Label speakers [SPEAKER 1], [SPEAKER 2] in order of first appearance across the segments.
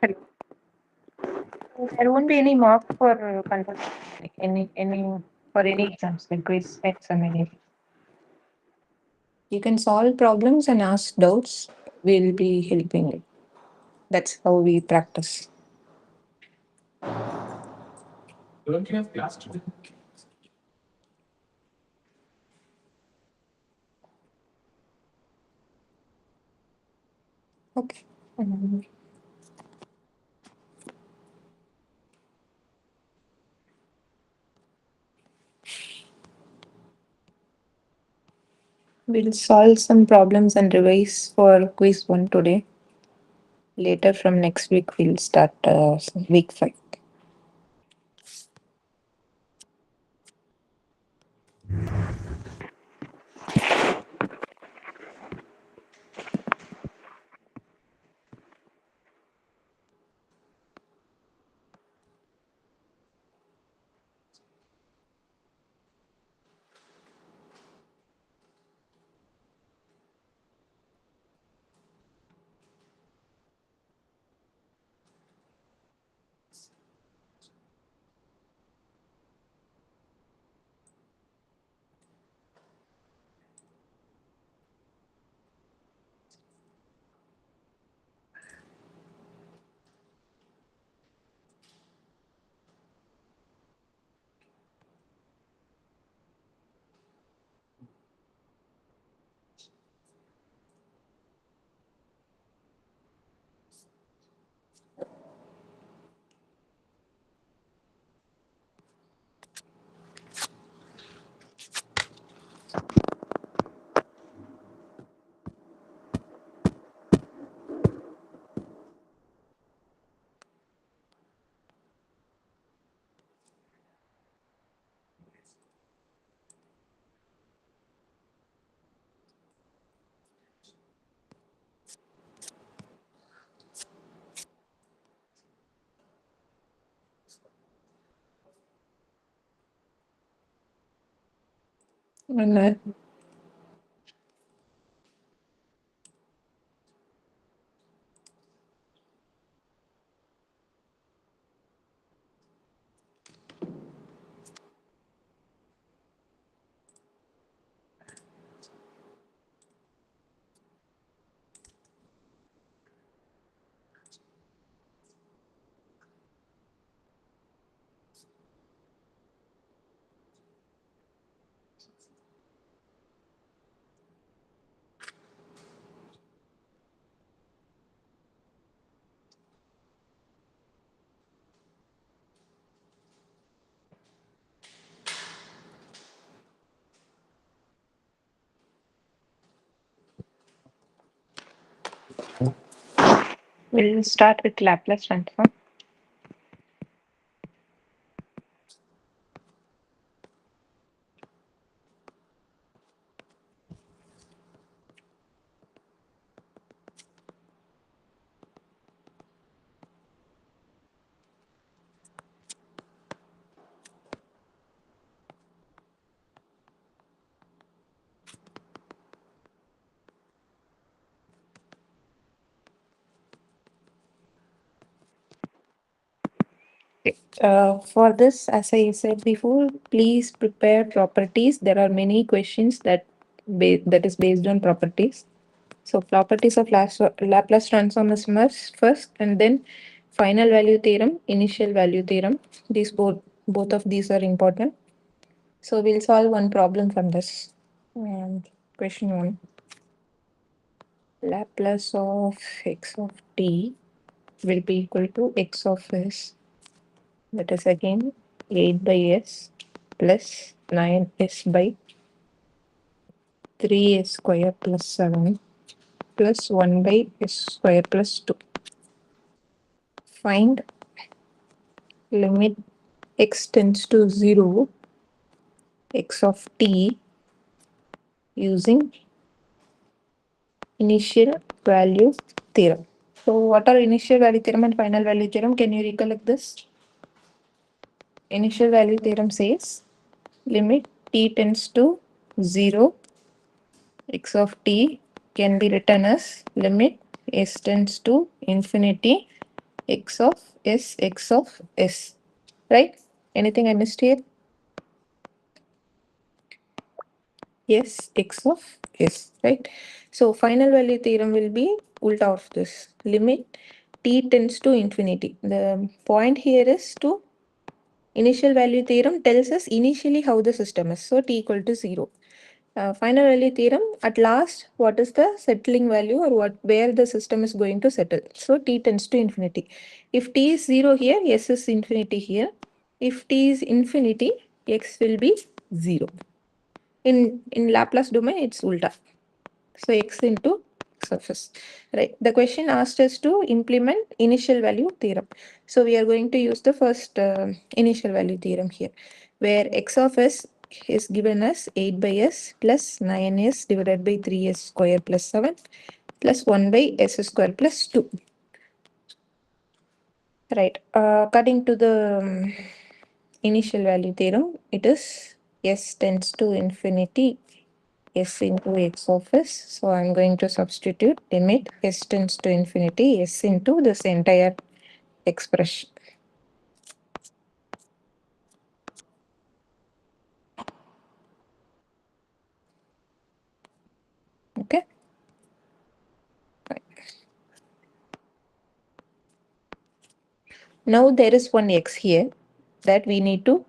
[SPEAKER 1] Hello. There won't be any mark for control, any for any exams like quiz exam. You can solve problems and ask doubts. We'll be helping you. That's how we practice. Don't you have class today? Okay. We'll solve some problems and revise for quiz 1 today. Later from next week, we'll start week 5. And we'll start with Laplace transform. For this, as I said before, please prepare properties. There are many questions that is based on properties. So properties of Laplace transform is first, and then final value theorem, initial value theorem. These both of these are important. So we'll solve one problem from this. And question 1. Laplace of x of t will be equal to x of s. That is again 8 by s plus 9s by 3s square plus 7 plus 1 by s square plus 2. Find limit x tends to 0 x of t using initial value theorem. So what are initial value theorem and final value theorem? Can you recollect this? Initial value theorem says limit t tends to 0 x of t can be written as limit s tends to infinity x of s, right? Anything I missed here? Yes, x of s, right? So final value theorem will be ulta of this. Limit t tends to infinity. The point here is to initial value theorem tells us initially how the system is. So t equal to 0. Final value theorem, at last, what is the settling value or what where the system is going to settle? So t tends to infinity. If t is 0 here, s is infinity here. If t is infinity, x will be 0. In Laplace domain, it's ulta. So x into surface, right? The question asked us to implement initial value theorem. So we are going to use the first initial value theorem here, where x of s is given as 8 by s plus 9s divided by 3s square plus 7 plus 1 by s square plus 2. Right. According to the initial value theorem, it is s tends to infinity s into x of s. So I'm going to substitute limit s tends to infinity s into this entire expression. Okay. Right. Now there is one x here that we need to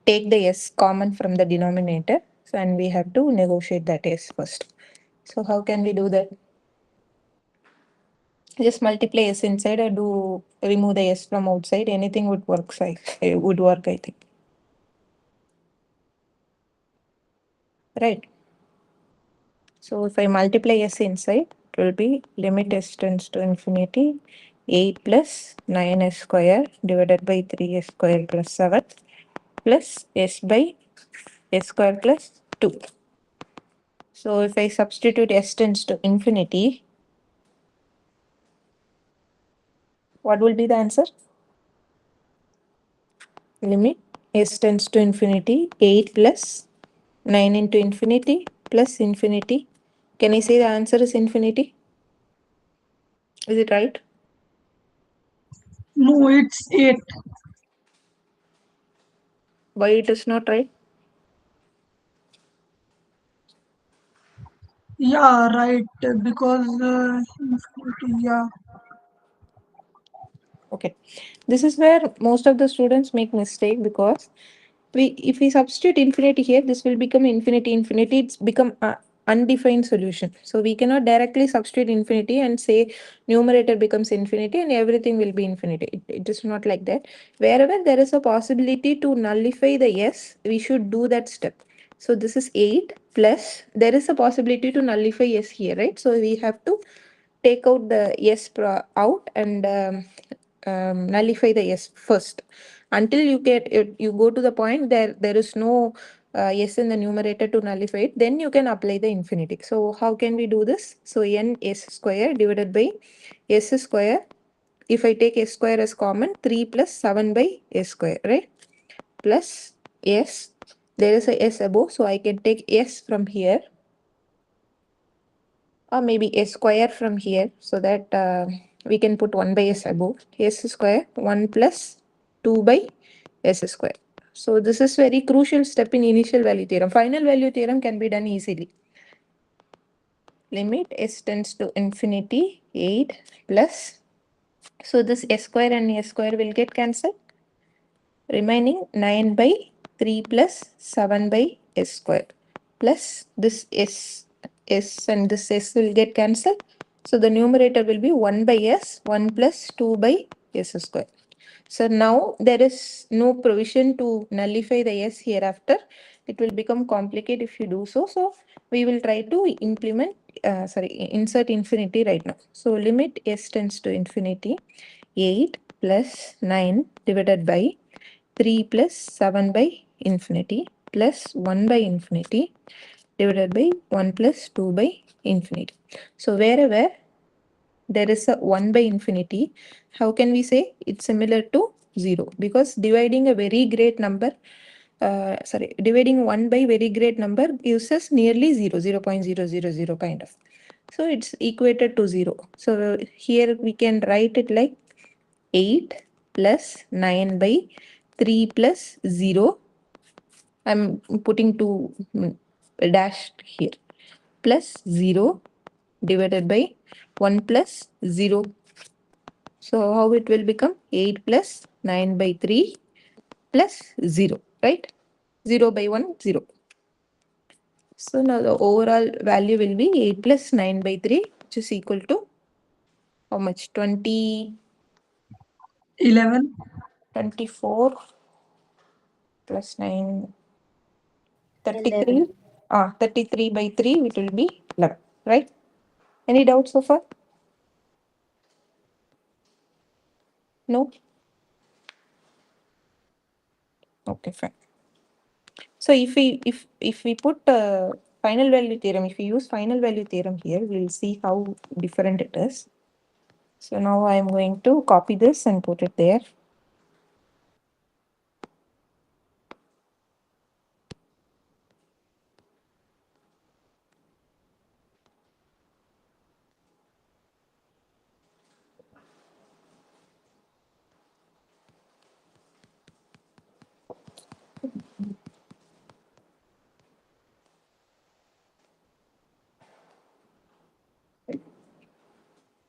[SPEAKER 1] take the s common from the denominator. So, and we have to negotiate that s first. So how can we do that? Just multiply s inside or do remove the s from outside. Anything would work. Would work, I think. Right. So if I multiply s inside, it will be limit s tends to infinity 8 plus 9s square divided by 3s square plus 7 plus s by s square plus 2. So if I substitute s tends to infinity, what will be the answer? Limit s tends to infinity 8 plus 9 into infinity plus infinity. Can I say the answer is infinity? Is it right?
[SPEAKER 2] No, it's 8.
[SPEAKER 1] Why it is not right?
[SPEAKER 2] Yeah, right. Because yeah,
[SPEAKER 1] Okay. This is where most of the students make mistake because if we substitute infinity here, this will become infinity infinity. It's become a undefined solution. So we cannot directly substitute infinity and say numerator becomes infinity and everything will be infinity. It is not like that. Wherever there is a possibility to nullify the yes, we should do that step. So this is 8 plus there is a possibility to nullify yes here, right? So we have to take out the yes out and nullify the yes first until you go to the point there is no yes in the numerator to nullify it, then you can apply the infinity. So how can we do this? So n s square divided by s square, if I take s square as common, 3 plus 7 by s square, right? Plus s, there is a s above, so I can take s from here or maybe a square from here so that we can put 1 by s above. S square 1 plus 2 by s square. So this is very crucial step in initial value theorem. Final value theorem can be done easily. Limit s tends to infinity 8 plus, so this s square and s square will get cancelled, remaining 9 by 3 plus 7 by s square plus this s and this s will get cancelled. So the numerator will be 1 by s, 1 plus 2 by s square. So now there is no provision to nullify the s hereafter. It will become complicated if you do so. So we will try to insert infinity right now. So limit s tends to infinity 8 plus 9 divided by 3 plus 7 by infinity plus 1 by infinity divided by 1 plus 2 by infinity. So wherever there is a 1 by infinity, how can we say it's similar to 0? Because dividing a very great number, dividing 1 by very great number gives us nearly 0, 0.000 kind of. So it's equated to 0. So here we can write it like 8 plus 9 by 3 plus 0. I'm putting two dash here. Plus 0 divided by 1 plus 0. So how it will become? 8 plus 9 by 3 plus 0, right? 0 by 1, 0. So now the overall value will be 8 plus 9 by 3, which is equal to how much? 20,
[SPEAKER 2] 11.
[SPEAKER 1] 24 plus 9, 33.
[SPEAKER 3] 11.
[SPEAKER 1] 33 by 3, it will be 11, right? Any doubts so far? No? Okay, fine. So if we put final value theorem, if we use final value theorem here, we'll see how different it is. So now I am going to copy this and put it there.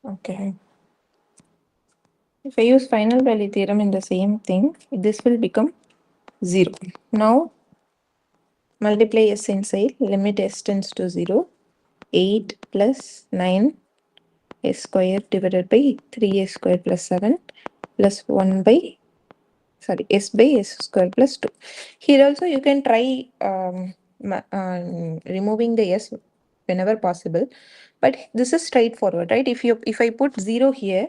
[SPEAKER 1] Okay. If I use final value theorem in the same thing, this will become 0. Now multiply s inside, limit s tends to 0. 8 plus 9 s square divided by 3s square plus 7 plus 1 by s by s square plus 2. Here also you can try removing the s whenever possible, but this is straightforward, right? If I put 0 here,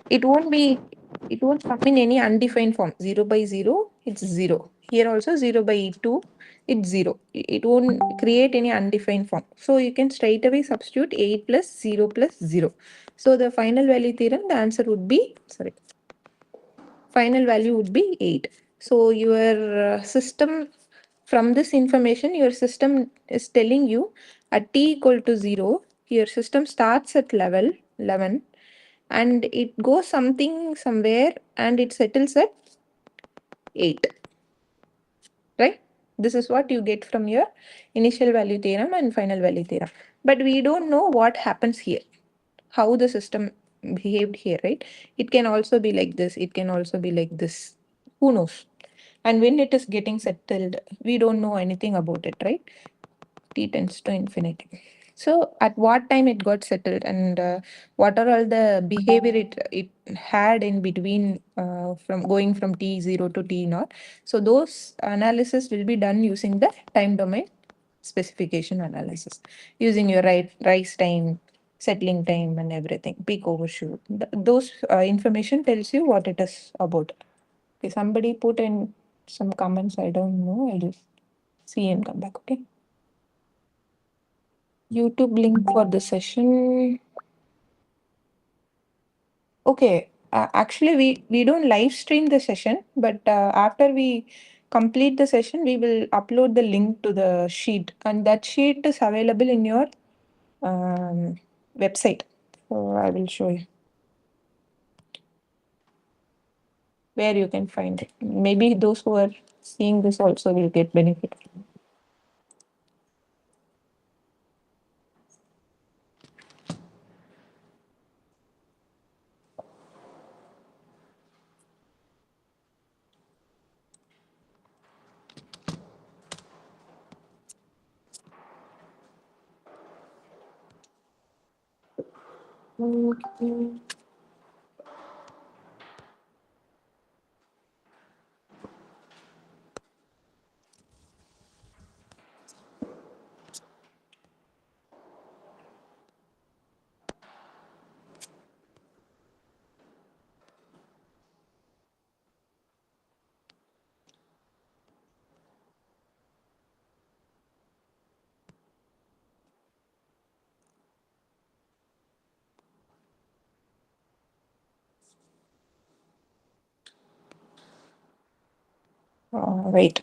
[SPEAKER 1] it won't be, it won't come in any undefined form. 0 by 0, it's 0. Here also 0 by 2, it's 0. It won't create any undefined form. So you can straight away substitute 8 plus 0 plus 0. So the final value theorem, the answer would be, sorry, final value would be 8. So your system, from this information, your system is telling you at t equal to 0, your system starts at level 11 and it goes something somewhere and it settles at 8, right? This is what you get from your initial value theorem and final value theorem. But we don't know what happens here, how the system behaved here, right? It can also be like this, it can also be like this. Who knows? And when it is getting settled, we don't know anything about it, right? T tends to infinity. So at what time it got settled and what are all the behavior it had in between from going from t0 to t0. So those analysis will be done using the time domain specification analysis, using your rise time, settling time and everything, peak overshoot. Those information tells you what it is about. Okay, somebody put in some comments, I don't know, I'll see and come back, okay? YouTube link for the session. Okay, actually we don't live stream the session, but after we complete the session, we will upload the link to the sheet, and that sheet is available in your um, website. So I will show you where you can find it. Maybe those who are seeing this also will get benefit. Okay. Wait.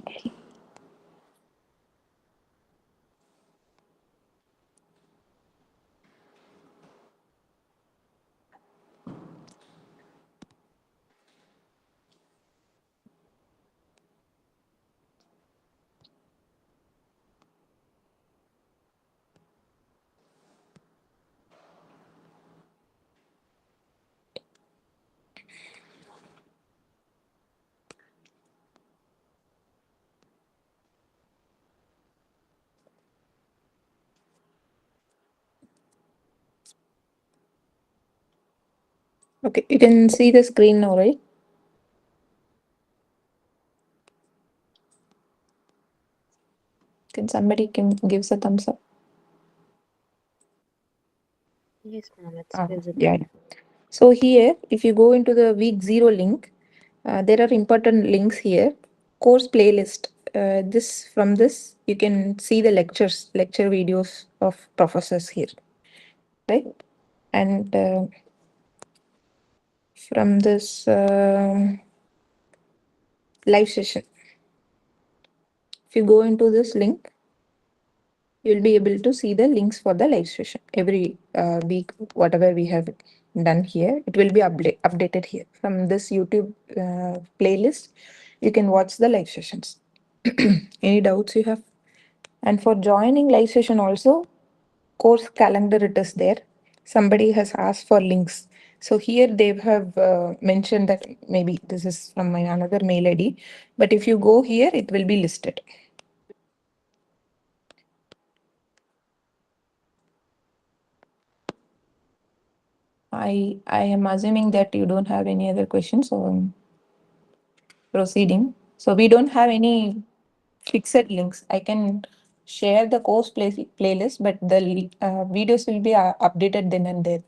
[SPEAKER 1] Okay, you can see the screen now, right? Can somebody can gives a thumbs up?
[SPEAKER 3] Yes, ma'am, it's
[SPEAKER 1] Ah,
[SPEAKER 3] visible.
[SPEAKER 1] yeah. So here, if you go into the week 0 link, there are important links here. Course playlist. This from this you can see the lecture videos of professors here, right? And from this live session, if you go into this link, you'll be able to see the links for the live session every week. Whatever we have done here, it will be updated here from this YouTube playlist. You can watch the live sessions. Any doubts you have? And for joining live session also, course calendar it is there. Somebody has asked for links. So here they have mentioned that maybe this is from my another mail ID, but if you go here, it will be listed. I am assuming that you don't have any other questions, so I'm proceeding. So we don't have any fixed links. I can share the course playlist, but the videos will be updated then and there.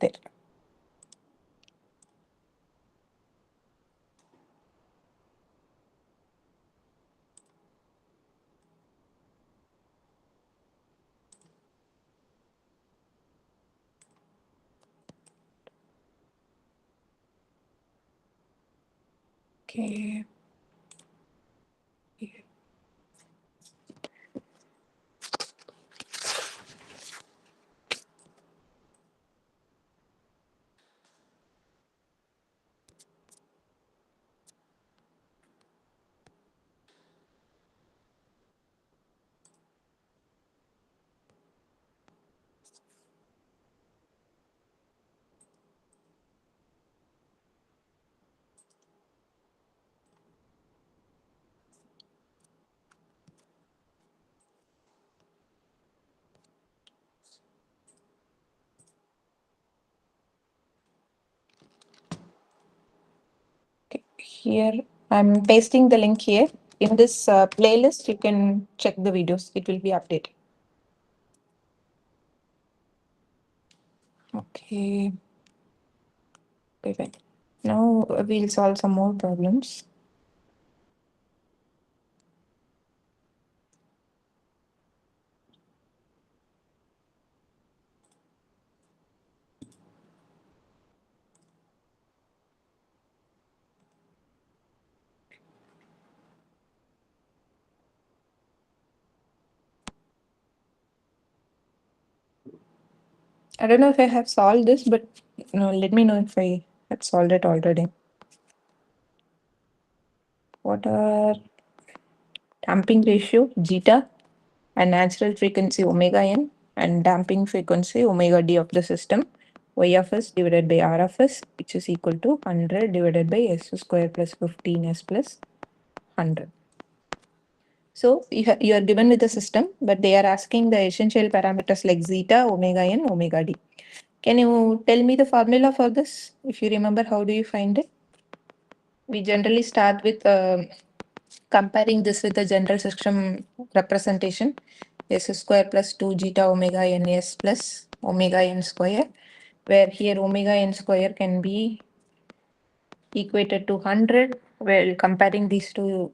[SPEAKER 1] Okay. Okay, here I'm pasting the link here. In this playlist, you can check the videos. It will be updated. Okay. Okay, fine. Now we'll solve some more problems. I don't know if I have solved this, but no, let me know if I have solved it already. What are damping ratio, zeta, and natural frequency omega n, and damping frequency omega d of the system, y of s divided by r of s, which is equal to 100 divided by s square plus 15s plus 100. So you are given with the system, but they are asking the essential parameters like zeta, omega n, omega d. Can you tell me the formula for this? If you remember, how do you find it? We generally start with comparing this with the general system representation. S square plus 2 zeta omega n s plus omega n square, where here omega n square can be equated to 100. Well, comparing these two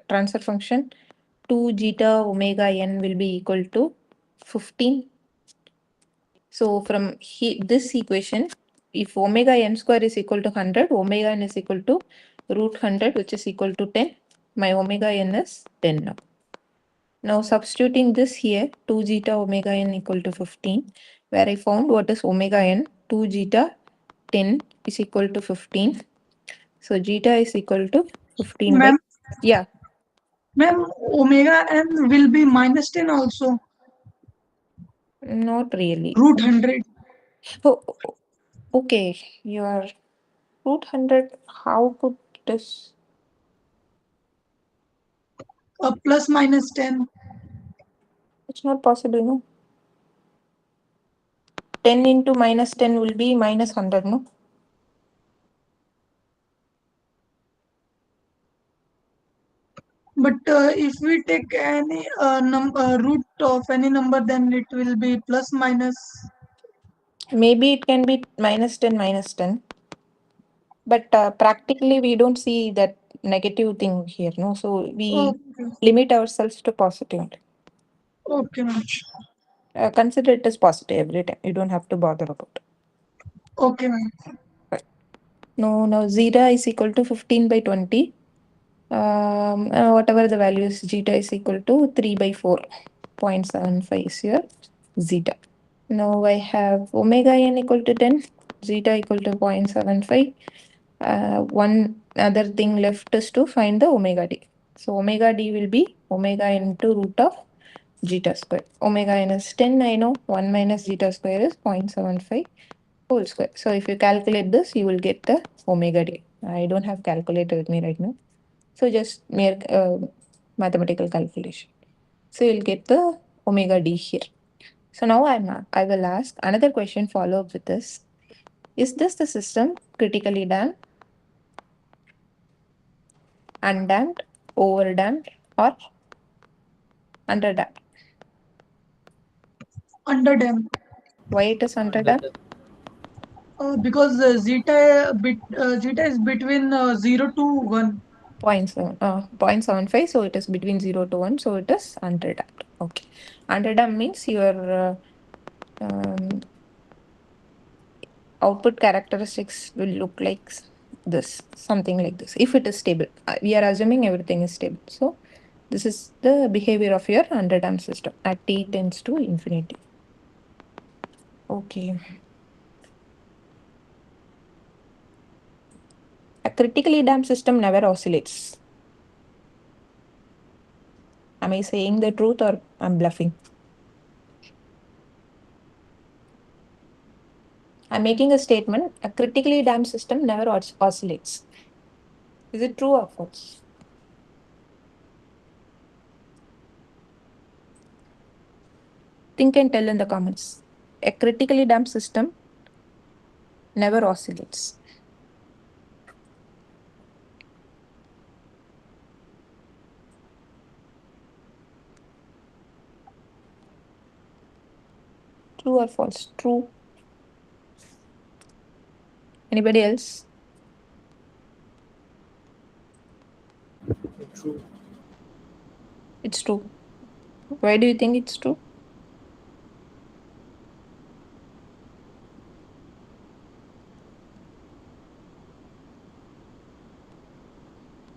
[SPEAKER 1] transfer function, 2 zeta omega n will be equal to 15. So from this equation, if omega n square is equal to 100, omega n is equal to root 100, which is equal to 10. My omega n is 10 now. Now substituting this here, 2 zeta omega n equal to 15, where I found what is omega n, 2 zeta 10 is equal to 15. So zeta is equal to 15 by,
[SPEAKER 2] Ma'am,
[SPEAKER 1] yeah,
[SPEAKER 2] ma'am, omega n will be minus 10 also.
[SPEAKER 1] not really.
[SPEAKER 2] Root 100.
[SPEAKER 1] Oh, okay, you are Root 100, how could this?
[SPEAKER 2] Plus minus 10.
[SPEAKER 1] It's not possible, no? 10 into minus 10 will be minus 100, no?
[SPEAKER 2] But if we take any root of any number, then it will be plus minus.
[SPEAKER 1] Maybe it can be minus 10, minus 10. But practically, we don't see that negative thing here, no? So we
[SPEAKER 2] Okay,
[SPEAKER 1] limit ourselves to positive.
[SPEAKER 2] okay, ma'am.
[SPEAKER 1] Consider it as positive every time. You don't have to bother about it.
[SPEAKER 2] Okay, ma'am.
[SPEAKER 1] Right. No, now zeta is equal to 15 by 20. Whatever the value is, zeta is equal to 3 by 4.75 is here, zeta. Now I have omega n equal to 10, zeta equal to 0.75. One other thing left is to find the omega d. So omega d will be omega into root of zeta square. Omega n is 10, I know. 1 minus zeta square is 0.75 whole square. So if you calculate this, you will get the omega d. I don't have calculator with me right now. So just mere mathematical calculation. So you'll get the omega d here. So now I will ask another question follow up with this. Is this the system critically damped, undamped, overdamped, or underdamped?
[SPEAKER 2] Under them.
[SPEAKER 1] Why it is
[SPEAKER 3] Under
[SPEAKER 1] underdamped?
[SPEAKER 3] the
[SPEAKER 2] Because zeta is between 0 to 1.
[SPEAKER 1] 0.75, so it is between 0 to 1, so it is underdamped. Okay. Underdamped means your output characteristics will look like this, something like this. If it is stable, we are assuming everything is stable. So this is the behavior of your underdamped system at t tends to infinity. Okay. A critically damped system never oscillates. Am I saying the truth or I'm bluffing? I'm making a statement. A critically damped system never oscillates. Is it true or false? Think and tell in the comments. A critically damped system never oscillates. True or false? True. Anybody else?
[SPEAKER 3] true.
[SPEAKER 1] It's true. Why do you think it's true?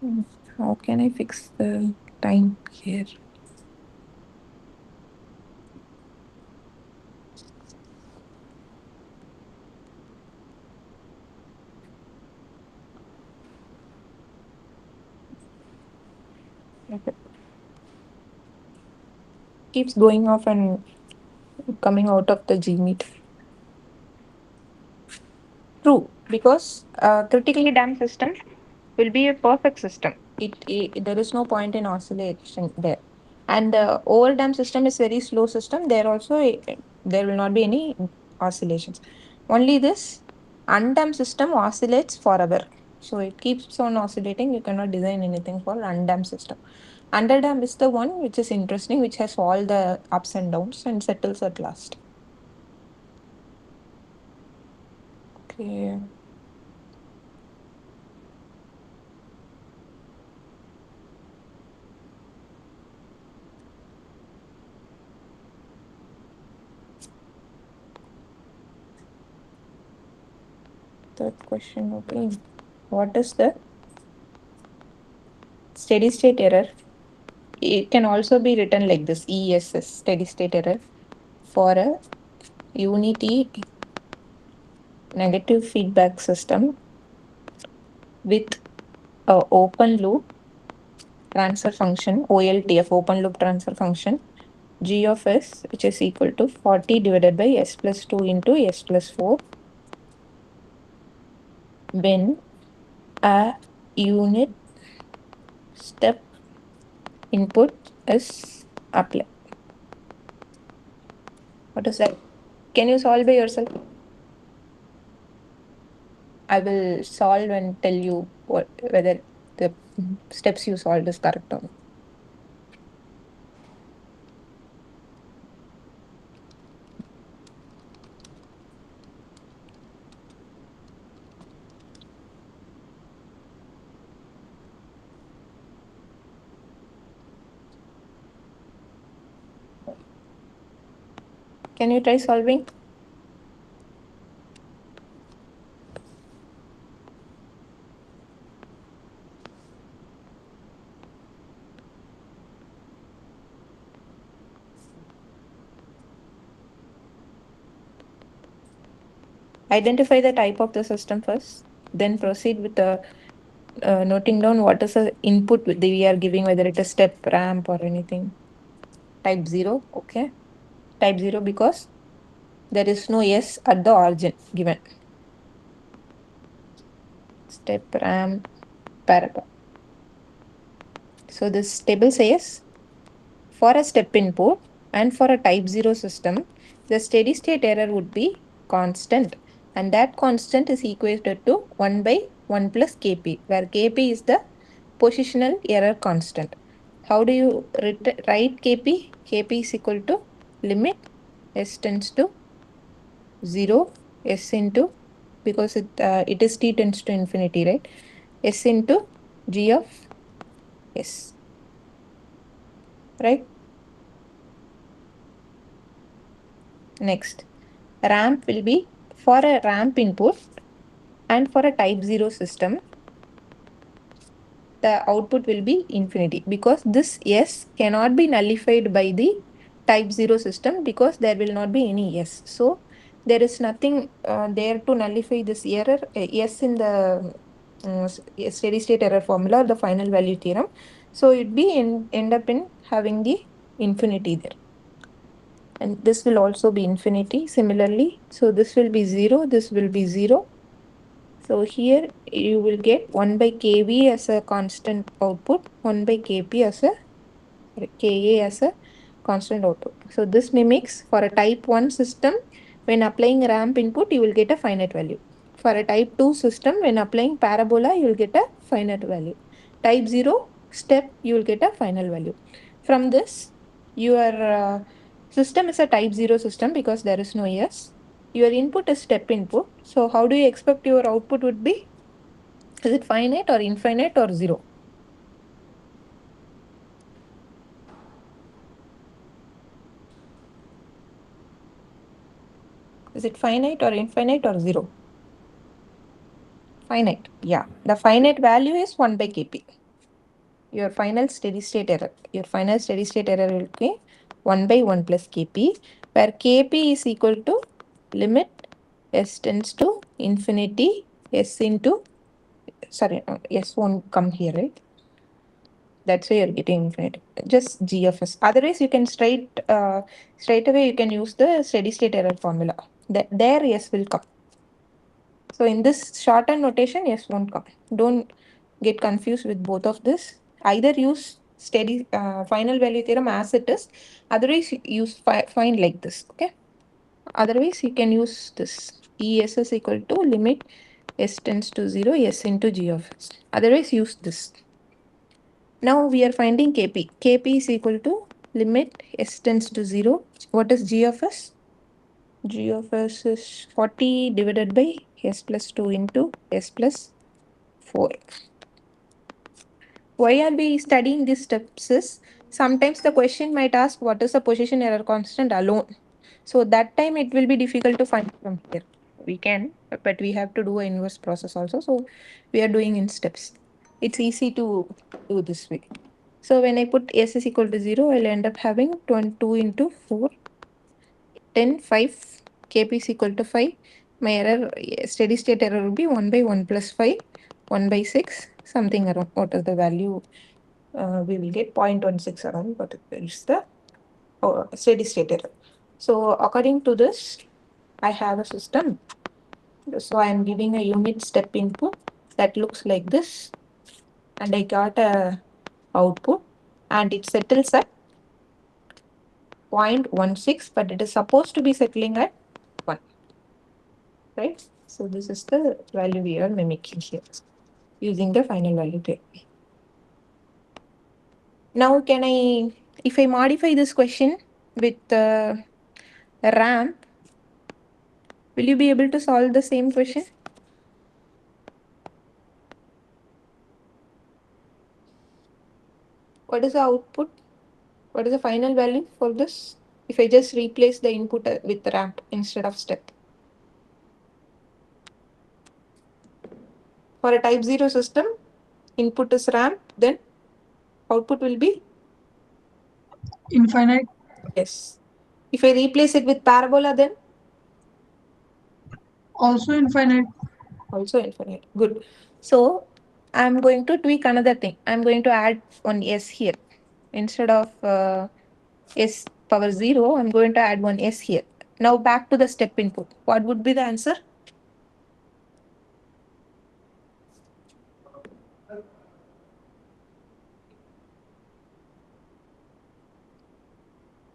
[SPEAKER 1] Hmm, how can I fix the time here? Okay. Keeps going off and coming out of the Gmeet. True, because a critically damped system will be a perfect system. It there is no point in oscillation there, and the over damped system is very slow system. There also there will not be any oscillations. Only this undamped system oscillates forever, so it keeps on oscillating. You cannot design anything for undamped system. Underdamped is the one which is interesting, which has all the ups and downs and settles at last. Okay. Third question, okay. What is the steady state error? It can also be written like this ESS, steady state error, for a unity negative feedback system with a open loop transfer function, OLTF, open loop transfer function, G of S, which is equal to 40 divided by S plus 2 into S plus 4 when a unit step input is applied. What is that? Can you solve by yourself? I will solve and tell you what whether the steps you solved is correct or not. Can you try solving? Identify the type of the system first, then proceed with the noting down what is the input we are giving, whether it is step, ramp, or anything. Type 0, okay. Type 0 because there is no S at the origin given. Step, ramp, parabola. So this table says for a step input and for a type 0 system, the steady state error would be constant, and that constant is equated to 1 by 1 plus Kp, where Kp is the positional error constant. How do you write Kp? Kp is equal to limit s tends to 0 s into, because it is t tends to infinity, right? S into g of s, right? Next, ramp will be for a ramp input and for a type 0 system, the output will be infinity, because this S cannot be nullified by the type 0 system because there will not be any S. So there is nothing there to nullify this error, S in the steady state error formula, the final value theorem. So it be end up in having the infinity there. And this will also be infinity similarly. So this will be 0, this will be 0. So here you will get 1 by kV as a constant output, 1 by kp as a Ka as a constant output. So this mimics for a type 1 system, when applying ramp input, you will get a finite value. For a type 2 system, when applying parabola, you will get a finite value. Type 0 step, you will get a final value. From this, your system is a type 0 system because there is no S. Your input is step input. So how do you expect your output would be? Is it finite or infinite or 0? Is it finite or infinite or 0? Finite. Yeah. The finite value is 1 by Kp. Your final steady state error. Your final steady state error will be 1 by 1 plus Kp, where Kp is equal to limit s tends to infinity s into, sorry, s won't come here, right? That's why you're getting infinite. Just g of s. Otherwise, you can straight away you can use the steady state error formula. There s will come. So in this shorthand notation, yes won't come. Don't get confused with both of this. Either use steady final value theorem as it is. Otherwise, use find like this. Okay. Otherwise, you can use this. ES is equal to limit s tends to 0 s into g of s. Otherwise, use this. Now we are finding Kp. Kp is equal to limit s tends to 0. What is g of s? G of s is 40 divided by s plus 2 into s plus 4. Why are we studying these steps is sometimes the question might ask what is the position error constant alone. So that time it will be difficult to find from here. We can, but we have to do an inverse process also. So we are doing in steps. It's easy to do this way. So when I put s is equal to 0, I'll end up having 22 into 4, 10, 5, kp is equal to 5. My error, steady state error will be 1 by 1 plus 5, 1 by 6, something around. What is the value? We will get 0.16 around, but it's the steady state error. So according to this, I have a system So I am giving a unit step input that looks like this, and I got a output, and it settles at 0.16, but it is supposed to be settling at 1, right? So this is the value we are mimicking here using the final value tape. Now, if I modify this question with ramp, will you be able to solve the same question? What is the output? What is the final value for this? If I just replace the input with ramp instead of step. For a type 0 system, input is ramp, then output will be,
[SPEAKER 2] Infinite.
[SPEAKER 1] yes. If I replace it with parabola, then
[SPEAKER 2] Also infinite.
[SPEAKER 1] also infinite. Good. So I'm going to tweak another thing. I'm going to add one s here. Instead of s power 0, I'm going to add one s here. Now back to the step input. What would be the answer?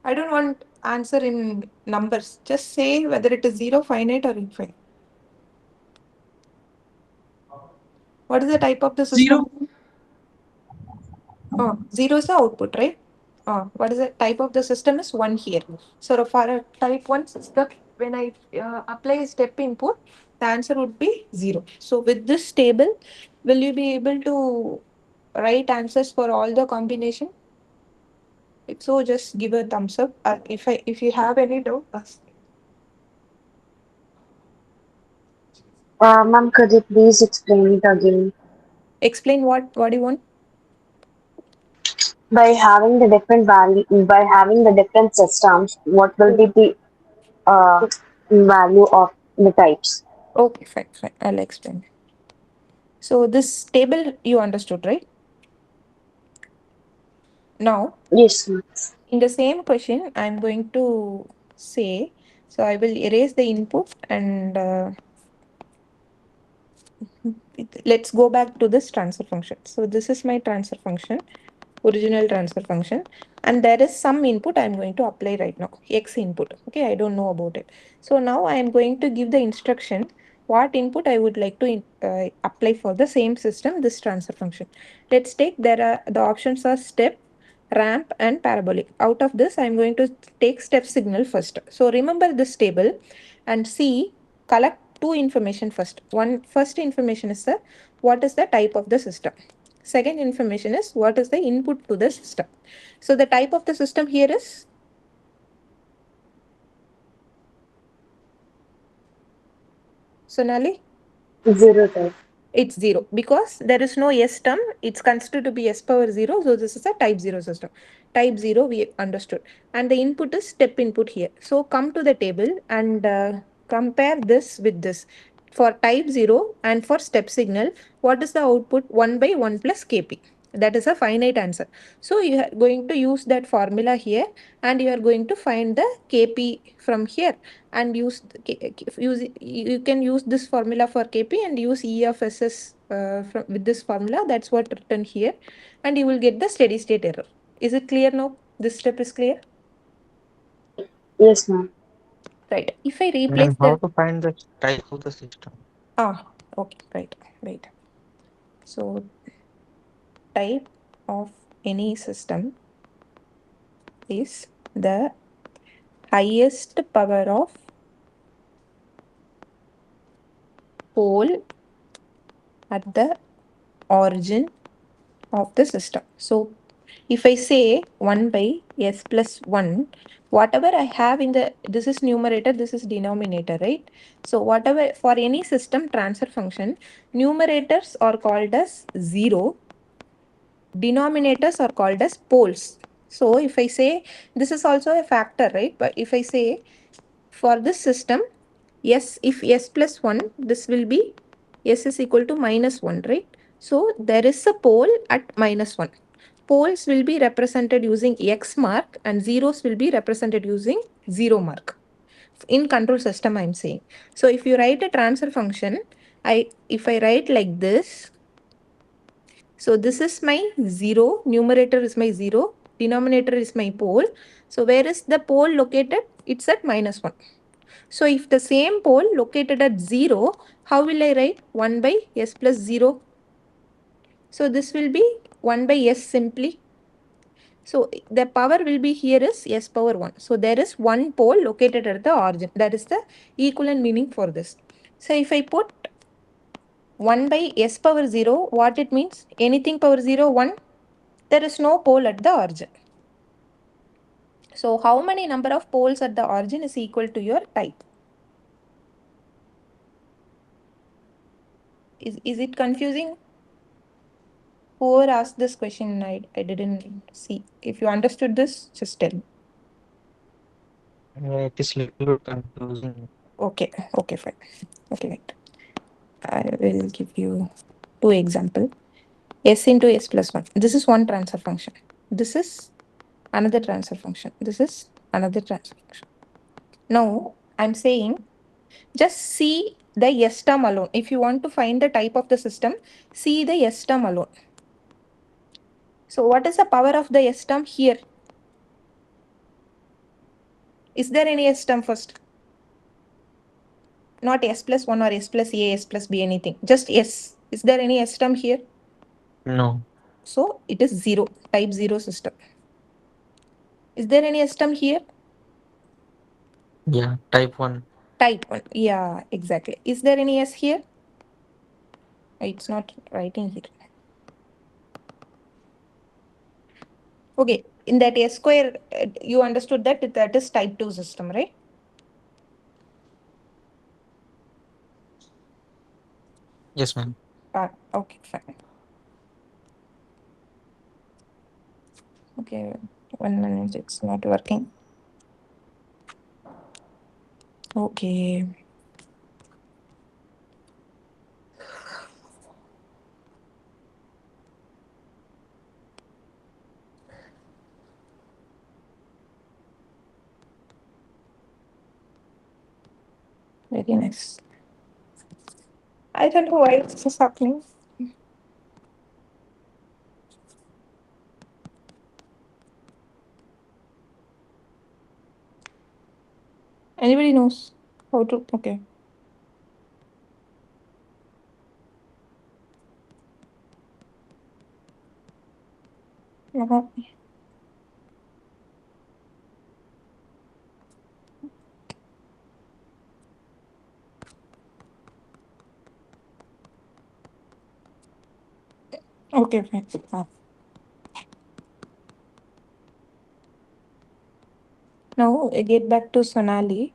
[SPEAKER 1] I don't want answer in numbers. Just say whether it is 0, finite, or infinite. What is the type of the system?
[SPEAKER 2] Zero.
[SPEAKER 1] Oh, 0 is the output, right? What is the type of the system is 1 here. So for a type 1 system, when I apply a step input, the answer would be 0. So with this table, will you be able to write answers for all the combination? If so, just give a thumbs up. If you have any doubt, ask.
[SPEAKER 3] Ma'am, could you please explain it again?
[SPEAKER 1] Explain what do you want?
[SPEAKER 3] By having the different systems, what will be the value of the types?
[SPEAKER 1] Okay, fine, fine. I'll explain. So this table you understood, right? Now,
[SPEAKER 3] Yes, ma'am.
[SPEAKER 1] in the same question, I'm going to say, so I will erase the input and let's go back to this transfer function. So this is my transfer function, original transfer function, and there is some input I'm going to apply right now, x input. Okay, I don't know about it. So now I am going to give the instruction what input I would like to apply for the same system, this transfer function. Let's take, there are the options are step, ramp, and parabolic. Out of this, I'm going to take step signal first. So remember this table and see, collect two information first. One first information is the what is the type of the system. Second information is what is the input to the system. So the type of the system here is Sonali.
[SPEAKER 3] Zero type.
[SPEAKER 1] It's 0 because there is no S term. It's considered to be S power 0. So this is a type 0 system. Type 0 we understood. And the input is step input here. So come to the table and compare this with this. For type 0 and for step signal, what is the output? 1 by 1 plus Kp. That is a finite answer. So you are going to use that formula here and you are going to find the Kp from here and you can use this formula for Kp and use E of SS with this formula. That's what written here, and you will get the steady state error. Is it clear now? This step is clear,
[SPEAKER 3] Yes, ma'am.
[SPEAKER 1] right? If I replace
[SPEAKER 4] And how
[SPEAKER 1] the
[SPEAKER 4] to find the type of the system?
[SPEAKER 1] okay, right, right. So type of any system is the highest power of pole at the origin of the system. So if I say 1 by s plus 1, whatever I have in the, this is numerator, this is denominator, right? So whatever, for any system transfer function, numerators are called as 0, denominators are called as poles. So if I say, this is also a factor, right? But if I say for this system, yes, if s plus 1, this will be s is equal to minus 1, right? So there is a pole at minus 1. Poles will be represented using x mark and zeros will be represented using 0 mark. In control system, I'm saying. So if you write a transfer function, if I write like this, so this is my 0, numerator is my 0, denominator is my pole. So where is the pole located? It's at -1. So if the same pole located at 0, how will I write? 1 by s plus 0. So this will be 1 by s simply. So the power will be here is s power 1. So there is one pole located at the origin. That is the equivalent meaning for this. So if I put 1 by s power 0, what it means? Anything power 0, 1. There is no pole at the origin. So how many number of poles at the origin is equal to your type? Is it confusing? Whoever asked this question, I didn't see. If you understood this, just tell me.
[SPEAKER 4] Yeah, it is little bit confusing.
[SPEAKER 1] Okay, okay, fine. Okay, right. I will give you two example. S into s plus 1. This is one transfer function. This is another transfer function. This is another transfer function. Now, I'm saying just see the S term alone. If you want to find the type of the system, see the S term alone. So what is the power of the S term here? Is there any S term first? Not S plus 1 or S plus A, S plus B, anything. Just S. Is there any S term here?
[SPEAKER 4] No.
[SPEAKER 1] So it is 0, type 0 system. Is there any S term here?
[SPEAKER 4] Yeah, type 1.
[SPEAKER 1] Type 1. Yeah, exactly. Is there any S here? It's not writing here. Okay, in that S square, you understood that that is type 2 system, right?
[SPEAKER 4] Yes, ma'am.
[SPEAKER 1] Okay, fine. Okay, 1 minute, it's not working. Okay. Very nice. I don't know why this is happening. Anybody knows how to? Okay. Uh-huh. Okay, fine. Now get back to Sonali.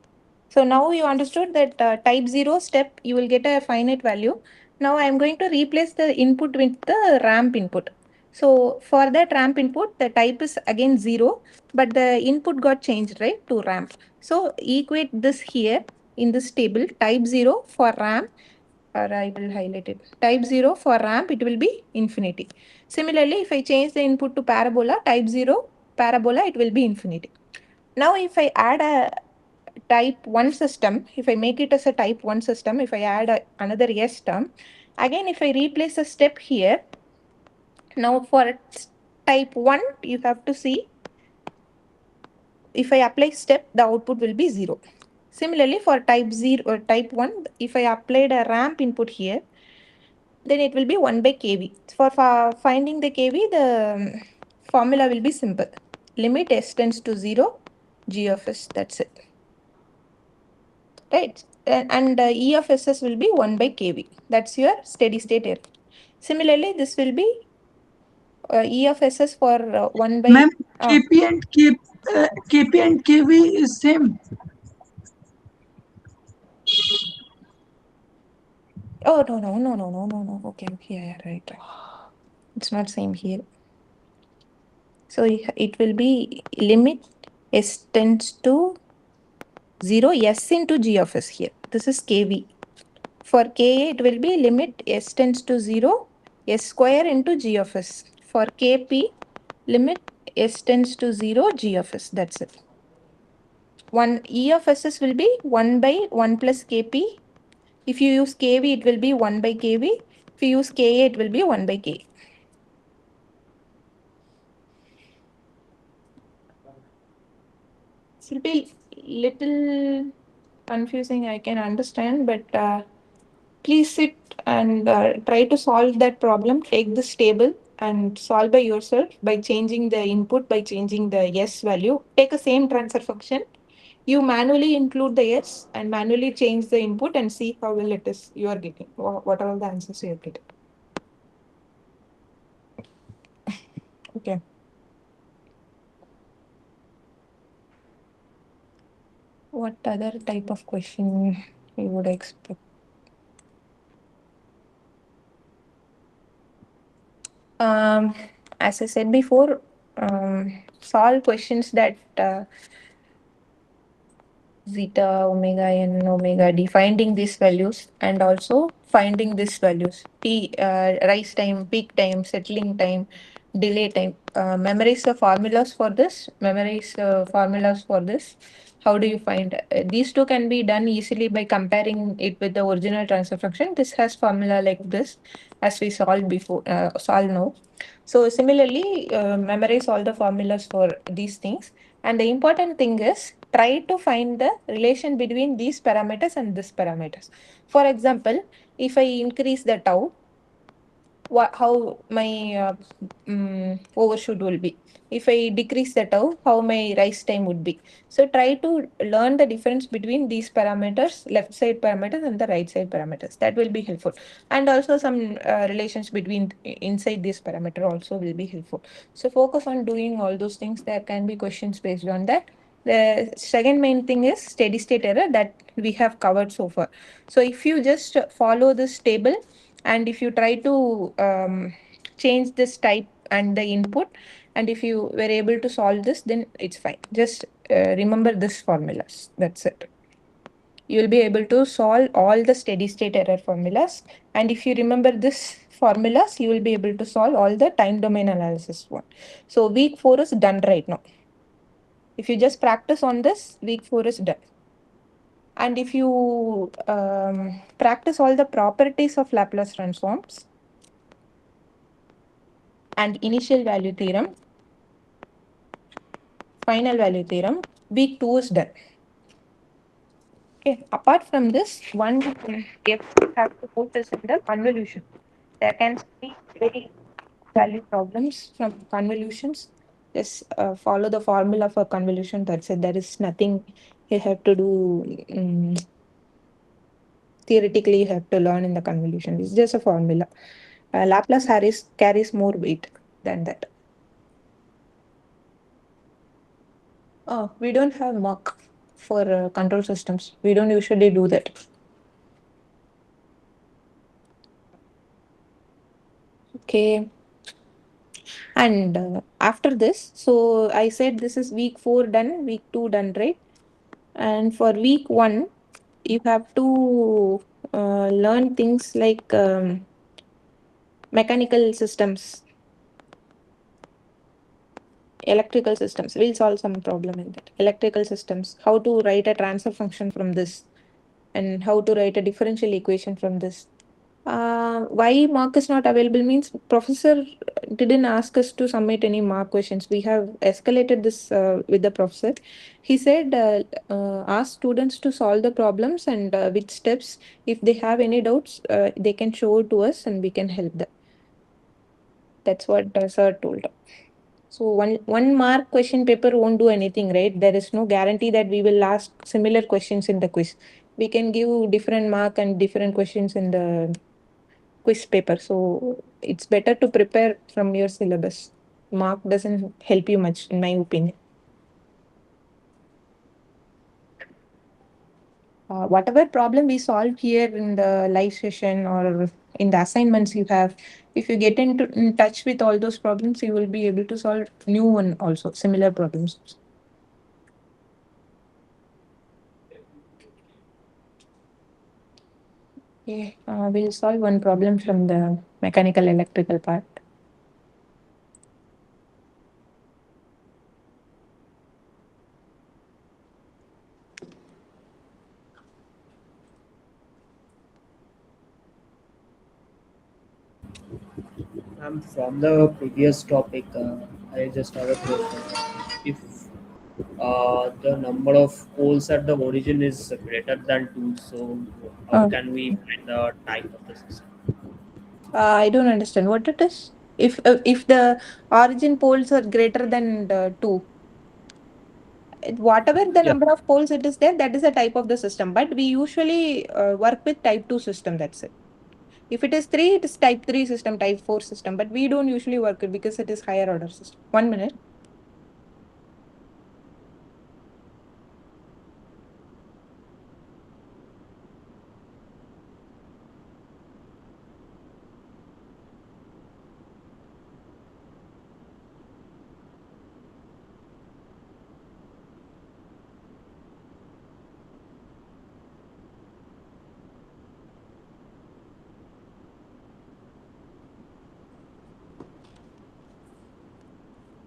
[SPEAKER 1] So now you understood that type 0 step, you will get a finite value. Now I am going to replace the input with the ramp input. So for that ramp input, the type is again 0, but the input got changed, right, to ramp. So equate this here in this table, type 0 for ramp, or I will highlight it. Type 0 for ramp, it will be infinity. Similarly, if I change the input to parabola, type 0, parabola, it will be infinity. Now, if I add a type 1 system, if I make it as a type 1 system, if I add another S term, again, if I replace a step here, now for type 1, you have to see, if I apply step, the output will be 0. Similarly, for type 0 or type 1, if I applied a ramp input here, then it will be 1 by kV. For finding the kV, the formula will be simple. Limit s tends to 0, g of s, that's it. Right? And E of SS will be 1 by kV. That's your steady state error. Similarly, this will be E of SS for 1 by...
[SPEAKER 2] Ma'am, KP and KV is same.
[SPEAKER 1] Oh, no. Okay, yeah, right. It's not same here. So it will be limit S tends to 0, S into G of S here. This is kV. For Ka, it will be limit S tends to 0, S square into G of S. For Kp, limit S tends to 0, G of S. That's it. One E of SS will be 1 by 1 plus Kp. If you use Kv, it will be 1 by Kv. If you use Ka, it will be 1 by Ka. It will be little confusing, I can understand, but please sit and try to solve that problem. Take this table and solve by yourself by changing the input, by changing the yes value. Take a same transfer function. You manually include the yes and manually change the input and see how well it is you are getting. What are all the answers you are getting. Okay. What other type of question you would expect? Um, as I said before, solve questions that zeta, omega n, omega d, finding these values and also finding these values. T, rise time, peak time, settling time, delay time. Memorize the formulas for this. Memorize formulas for this. How do you find? These two can be done easily by comparing it with the original transfer function. This has formula like this, as we solved before, solve now. So similarly, memorize all the formulas for these things. And the important thing is try to find the relation between these parameters and this parameters. For example, if I increase the tau, how my overshoot will be. If I decrease the tau, how my rise time would be. So try to learn the difference between these parameters, left side parameters and the right side parameters. That will be helpful. And also some relations between inside this parameter also will be helpful. So focus on doing all those things. There can be questions based on that. The second main thing is steady state error that we have covered so far. So if you just follow this table and if you try to change this type and the input, and if you were able to solve this, then it's fine. Just remember this formulas. That's it. You will be able to solve all the steady state error formulas. And if you remember this formulas, you will be able to solve all the time domain analysis one. So week 4 is done right now. If you just practice on this, week 4 is done. And if you practice all the properties of Laplace transforms and initial value theorem, final value theorem, week 2 is done. Okay. Apart from this, one you have to focus in the convolution. There can be very value problems from convolutions. Just follow the formula for convolution. That's it. There is nothing you have to do. Theoretically, you have to learn in the convolution. It's just a formula. Laplace carries more weight than that. Oh, we don't have mock for control systems. We don't usually do that. Okay. And after this, so I said this is week 4 done, week 2 done, right? And for week 1, you have to learn things like mechanical systems, electrical systems. We'll solve some problem in that. Electrical systems, how to write a transfer function from this, and how to write a differential equation from this. Why mark is not available means professor didn't ask us to submit any mark questions. We have escalated this with the professor. He said ask students to solve the problems and with steps. If they have any doubts, they can show it to us and we can help them. That's what sir told. So one mark question paper won't do anything, right? There is no guarantee that we will ask similar questions in the quiz. We can give different mark and different questions in the quiz paper. So it's better to prepare from your syllabus. Mark doesn't help you much, in my opinion. Whatever problem we solve here in the live session or in the assignments you have, if you get in touch with all those problems, you will be able to solve new one also, similar problems. Okay, we'll solve one problem from the mechanical electrical part.
[SPEAKER 5] From the previous topic, I just have a question. If the number of poles at the origin is greater than two, so how
[SPEAKER 1] Uh,
[SPEAKER 5] can we find the type of the system?
[SPEAKER 1] I don't understand what it is. If the origin poles are greater than the two, whatever the
[SPEAKER 5] Yeah.
[SPEAKER 1] number of poles it is there, that is a type of the system. But we usually work with type 2 system. That's it. If it is 3, it is type 3 system, type 4 system. But we don't usually work it because it is higher order system. 1 minute.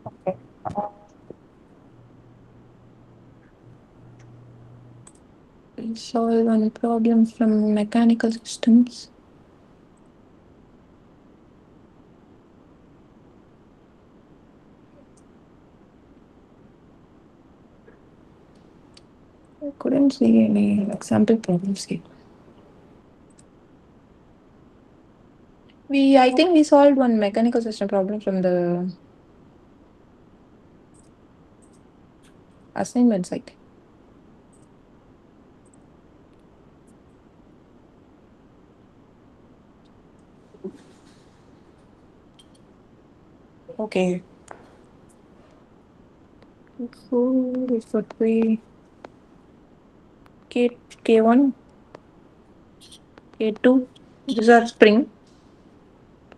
[SPEAKER 1] Okay. Solve one problem from mechanical systems. I couldn't see any example problems here. I think we solved one mechanical system problem from the assignment site. Okay. So it's got K1, K2. These are spring.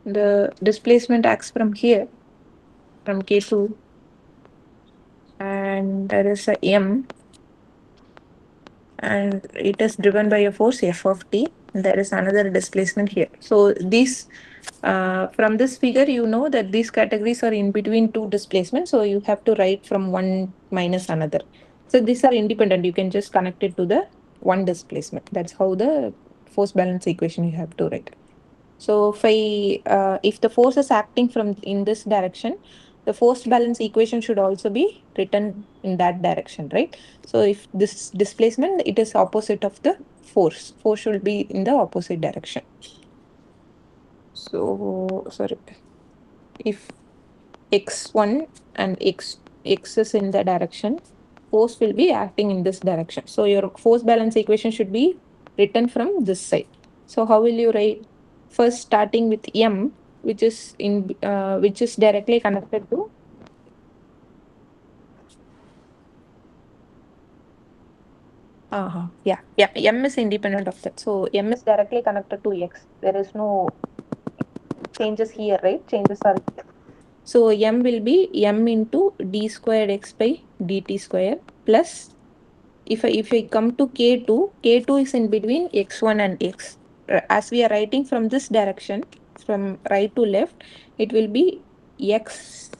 [SPEAKER 1] The displacement acts from here, from K2, and there is a M, and it is driven by a force F of T. There is another displacement here. So these, from this figure, you know that these categories are in between two displacements. So you have to write from one minus another. So these are independent. You can just connect it to the one displacement. That's how the force balance equation you have to write. So if the force is acting from in this direction, the force balance equation should also be written in that direction, right? So if this displacement, it is opposite of the force. Force should be in the opposite direction. So sorry, if x1 and x is in the direction, force will be acting in this direction. So your force balance equation should be written from this side. So how will you write? First, starting with m, which is directly connected to. Yeah, yeah. M is independent of that. So m is directly connected to x. There is no changes here, right? Changes are. So m will be m into d squared x by dt square plus, if I come to K2, K2 is in between x1 and x. As we are writing from this direction, from right to left, it will be x.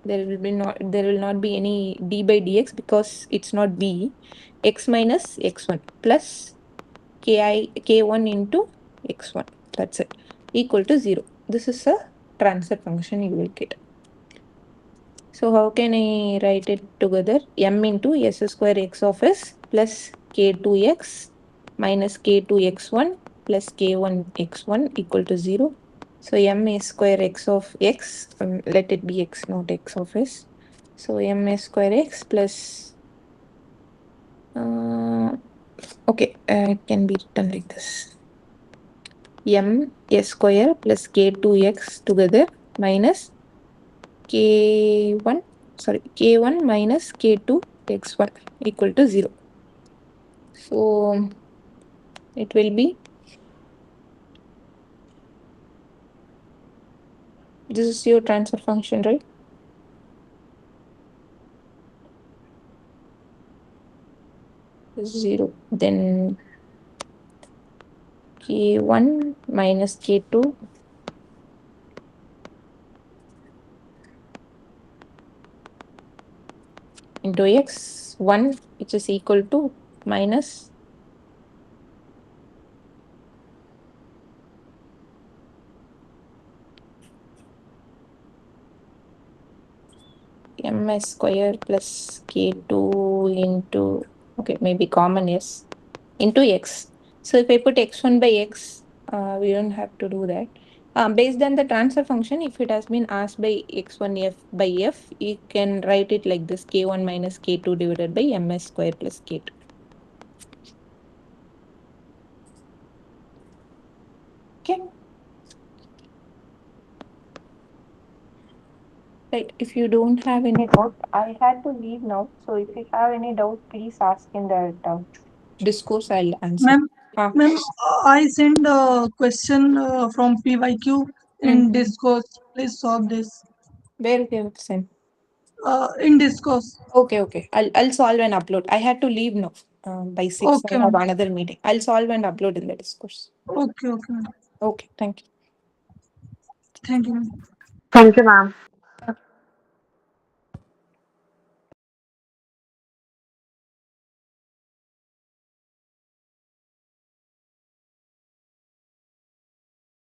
[SPEAKER 1] There will not be any d by dx because it's not b. X minus x1 plus k1 into x1. That's it. Equal to 0. This is a transfer function you will get. So how can I write it together? M into s square x of s plus k2x minus k2x1 plus k1x1 equal to 0. So m is square x of x, let it be x, not x of s. So m is square x plus, okay, it can be written like this. M s square plus k2x together minus k1, sorry, k1 minus k2 x1 equal to 0. So it will be, this is your transfer function, right? 0. Then k1 minus k2 into x1, which is equal to minus ms square plus k2 into, okay, maybe common yes, into x. So if I put x1 by x, we don't have to do that. Based on the transfer function, if it has been asked by x1 f by f, you can write it like this: k1 minus k2 divided by ms square plus k2. Okay. Right. If you don't have any doubt, I had to leave now. So if you have any doubt, please ask in the discourse. I'll answer.
[SPEAKER 2] Ma'am,
[SPEAKER 1] Ah.
[SPEAKER 2] ma'am, I send a question from PYQ in
[SPEAKER 1] Hmm.
[SPEAKER 2] discourse. Please solve this.
[SPEAKER 1] Where you have sent?
[SPEAKER 2] In discourse.
[SPEAKER 1] Okay. I'll solve and upload. I had to leave now. By 6, I
[SPEAKER 2] Okay,
[SPEAKER 1] have
[SPEAKER 2] ma'am.
[SPEAKER 1] another meeting. I'll solve and upload in the discourse.
[SPEAKER 2] Okay, ma'am.
[SPEAKER 1] Okay. Thank you.
[SPEAKER 2] Thank you, ma'am.
[SPEAKER 3] Thank you, ma'am.